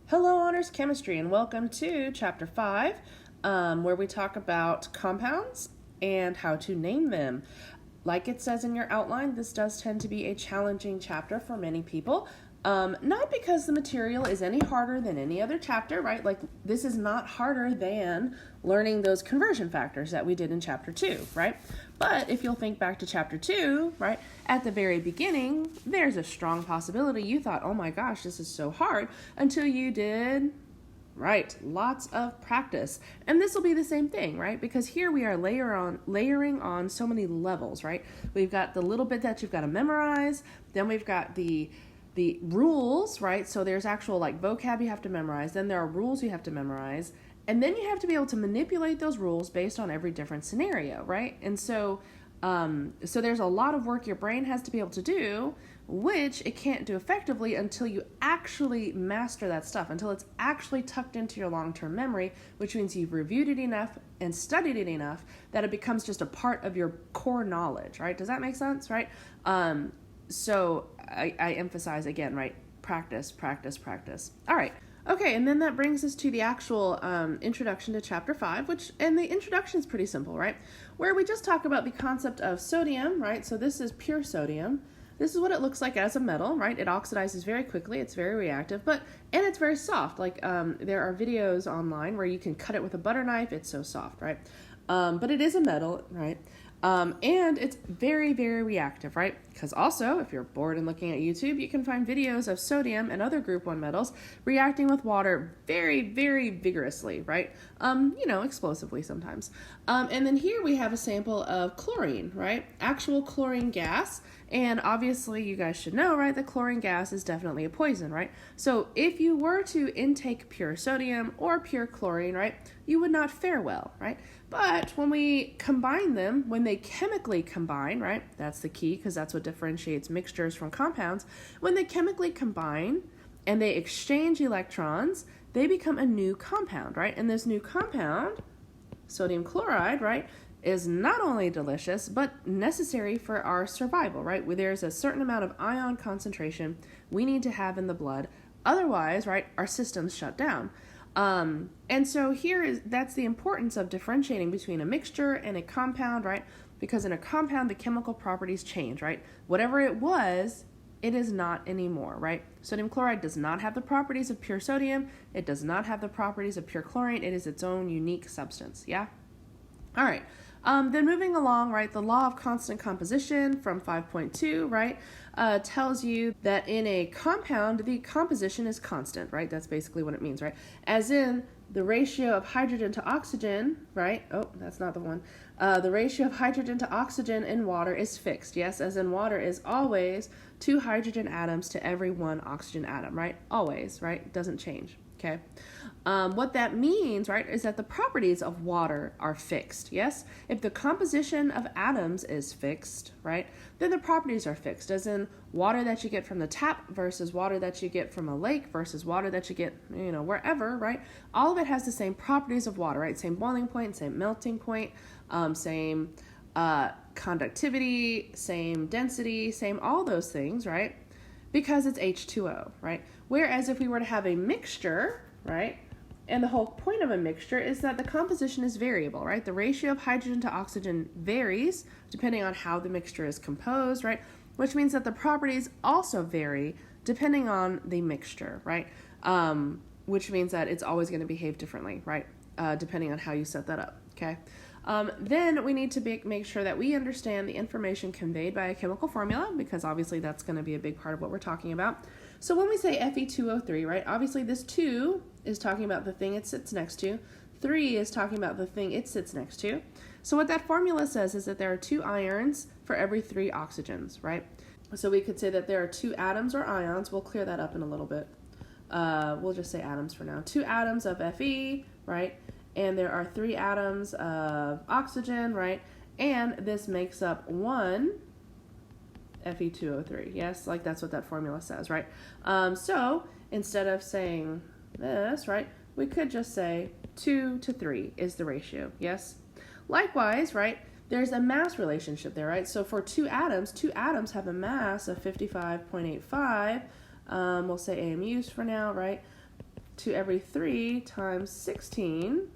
Hello, Honors Chemistry, and welcome to Chapter 5, where we talk about compounds and how to name them. Like it says in your outline, this does tend to be a challenging chapter for many people. Not because the material is any harder than any other chapter, right? Like, this is not harder than learning those conversion factors that we did in Chapter 2, right? But if you'll think back to Chapter 2, right, at the very beginning, there's a strong possibility you thought, oh my gosh, this is so hard, until you did, right, lots of practice. And this will be the same thing, right? Because here we are layering on so many levels, right? We've got the little bit that you've got to memorize, then we've got the rules, right? So there's actual like vocab you have to memorize, then there are rules you have to memorize, and then you have to be able to manipulate those rules based on every different scenario, right? And so there's a lot of work your brain has to be able to do, which it can't do effectively until you actually master that stuff, until it's actually tucked into your long-term memory, which means you've reviewed it enough and studied it enough that it becomes just a part of your core knowledge, right? Does that make sense, right? So I emphasize again, right? Practice, practice, practice. All right. Okay, and then that brings us to the actual introduction to Chapter 5, and the introduction is pretty simple, right? Where we just talk about the concept of sodium, right? So this is pure sodium. This is what it looks like as a metal, right? It oxidizes very quickly. It's very reactive, and it's very soft. Like there are videos online where you can cut it with a butter knife. It's so soft, right? But it is a metal, right? And it's very, very reactive, right? Because also, if you're bored and looking at YouTube, you can find videos of sodium and other group 1 metals reacting with water very, very vigorously, right? Explosively sometimes. And then here we have a sample of chlorine, right? Actual chlorine gas. And obviously, you guys should know, right, that chlorine gas is definitely a poison, right? So if you were to intake pure sodium or pure chlorine, right, you would not fare well, right? But when we combine them, when they chemically combine, right, that's the key because that's what differentiates mixtures from compounds. When they chemically combine and they exchange electrons, they become a new compound, right? And this new compound, sodium chloride, right, is not only delicious, but necessary for our survival, right? Where there's a certain amount of ion concentration we need to have in the blood. Otherwise, right, our systems shut down. And so that's the importance of differentiating between a mixture and a compound, right? Because in a compound, the chemical properties change, right? Whatever it was, it is not anymore, right? Sodium chloride does not have the properties of pure sodium. It does not have the properties of pure chlorine. It is its own unique substance, yeah? All right. Then moving along, right, the law of constant composition from 5.2, right, tells you that in a compound, the composition is constant, right? That's basically what it means, right? As in the ratio of hydrogen to oxygen, right? Oh, that's not the one. The ratio of hydrogen to oxygen in water is fixed, yes? As in water is always 2 hydrogen atoms to every 1 oxygen atom, right? Always, right? It doesn't change. Okay. What that means, right, is that the properties of water are fixed, yes? If the composition of atoms is fixed, right, then the properties are fixed, as in water that you get from the tap versus water that you get from a lake versus water that you get, wherever, right? All of it has the same properties of water, right? Same boiling point, same melting point, same conductivity, same density, same all those things, right? Because it's H2O, right? Whereas if we were to have a mixture, right, and the whole point of a mixture is that the composition is variable, right? The ratio of hydrogen to oxygen varies depending on how the mixture is composed, right? Which means that the properties also vary depending on the mixture, right? Which means that it's always going to behave differently, right? Depending on how you set that up, okay? Then we need to make sure that we understand the information conveyed by a chemical formula, because obviously that's going to be a big part of what we're talking about. So when we say Fe2O3, right, obviously this 2 is talking about the thing it sits next to. 3 is talking about the thing it sits next to. So what that formula says is that there are 2 irons for every 3 oxygens, right? So we could say that there are 2 atoms or ions. We'll clear that up in a little bit. We'll just say atoms for now. 2 atoms of Fe, right? And there are 3 atoms of oxygen, right? And this makes up 1 Fe2O3. Yes, like that's what that formula says, right? So instead of saying this, right, we could just say 2 to 3 is the ratio. Yes. Likewise, right, there's a mass relationship there, right? So for 2 atoms have a mass of 55.85. We'll say AMUs for now, right? to every 3 times 16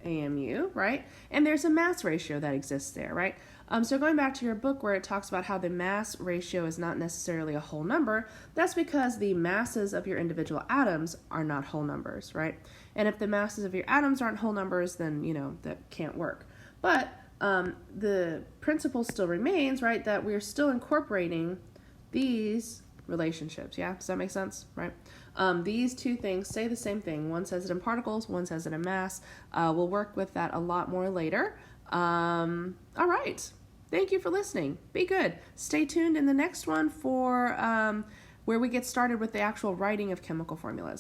AMU, right? And there's a mass ratio that exists there, right? So going back to your book where it talks about how the mass ratio is not necessarily a whole number, that's because the masses of your individual atoms are not whole numbers, right? And if the masses of your atoms aren't whole numbers, then, that can't work. But the principle still remains, right, that we're still incorporating these relationships. Yeah, does that make sense? Right? These two things say the same thing. One says it in particles, one says it in mass. We'll work with that a lot more later. All right. Thank you for listening. Be good. Stay tuned in the next one for where we get started with the actual writing of chemical formulas.